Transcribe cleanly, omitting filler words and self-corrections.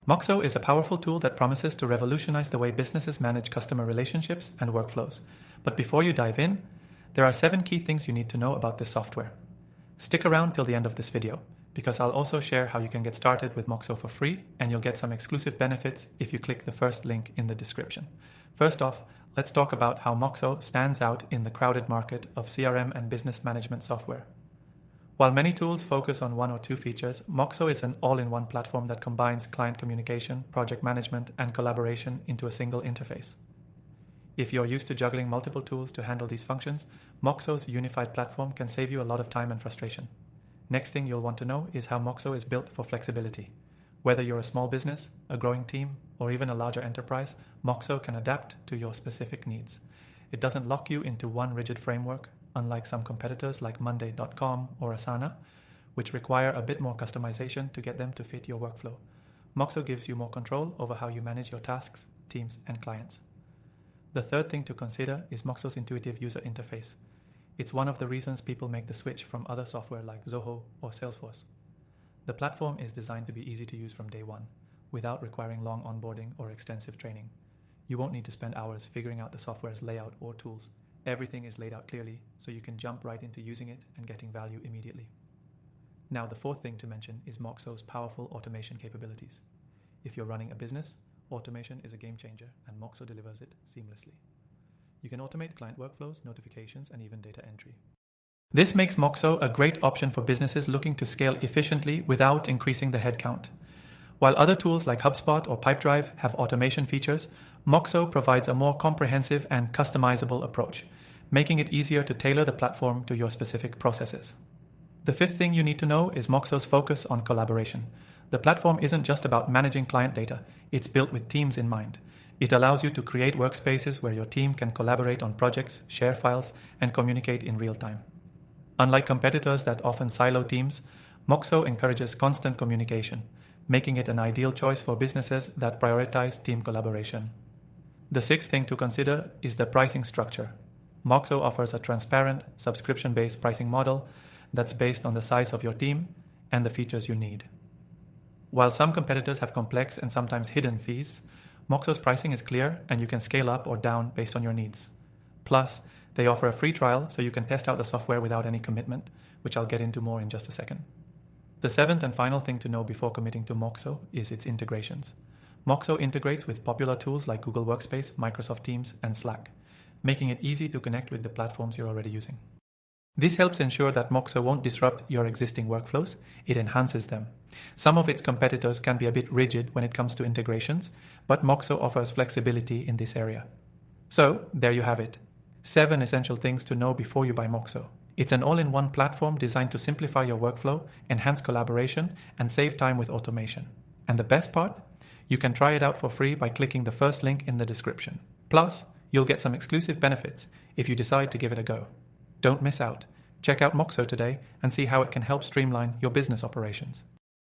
Moxo is a powerful tool that promises to revolutionize the way businesses manage customer relationships and workflows. But before you dive in, there are 7 key things you need to know about this software. Stick around till the end of this video, because I'll also share how you can get started with Moxo for free, and you'll get some exclusive benefits if you click the first link in the description. First off, let's talk about how Moxo stands out in the crowded market of CRM and business management software. While many tools focus on 1 or 2 features, Moxo is an all-in-one platform that combines client communication, project management, and collaboration into a single interface. If you're used to juggling multiple tools to handle these functions, Moxo's unified platform can save you a lot of time and frustration. Next thing you'll want to know is how Moxo is built for flexibility. Whether you're a small business, a growing team, or even a larger enterprise, Moxo can adapt to your specific needs. It doesn't lock you into one rigid framework, unlike some competitors like Monday.com or Asana, which require a bit more customization to get them to fit your workflow. Moxo gives you more control over how you manage your tasks, teams, and clients. The third thing to consider is Moxo's intuitive user interface. It's one of the reasons people make the switch from other software like Zoho or Salesforce. The platform is designed to be easy to use from day one, without requiring long onboarding or extensive training. You won't need to spend hours figuring out the software's layout or tools. Everything is laid out clearly, so you can jump right into using it and getting value immediately. Now, the fourth thing to mention is Moxo's powerful automation capabilities. If you're running a business, automation is a game changer, and Moxo delivers it seamlessly. You can automate client workflows, notifications, and even data entry. This makes Moxo a great option for businesses looking to scale efficiently without increasing the headcount. While other tools like HubSpot or Pipedrive have automation features, Moxo provides a more comprehensive and customizable approach, making it easier to tailor the platform to your specific processes. The fifth thing you need to know is Moxo's focus on collaboration. The platform isn't just about managing client data, it's built with teams in mind. It allows you to create workspaces where your team can collaborate on projects, share files, and communicate in real time. Unlike competitors that often silo teams, Moxo encourages constant communication, making it an ideal choice for businesses that prioritize team collaboration. The sixth thing to consider is the pricing structure. Moxo offers a transparent, subscription-based pricing model that's based on the size of your team and the features you need. While some competitors have complex and sometimes hidden fees, Moxo's pricing is clear and you can scale up or down based on your needs. Plus, they offer a free trial so you can test out the software without any commitment, which I'll get into more in just a second. The seventh and final thing to know before committing to Moxo is its integrations. Moxo integrates with popular tools like Google Workspace, Microsoft Teams, and Slack, making it easy to connect with the platforms you're already using. This helps ensure that Moxo won't disrupt your existing workflows, it enhances them. Some of its competitors can be a bit rigid when it comes to integrations, but Moxo offers flexibility in this area. So, there you have it. 7 essential things to know before you buy Moxo. It's an all-in-one platform designed to simplify your workflow, enhance collaboration, and save time with automation. And the best part? You can try it out for free by clicking the first link in the description. Plus, you'll get some exclusive benefits if you decide to give it a go. Don't miss out. Check out Moxo today and see how it can help streamline your business operations.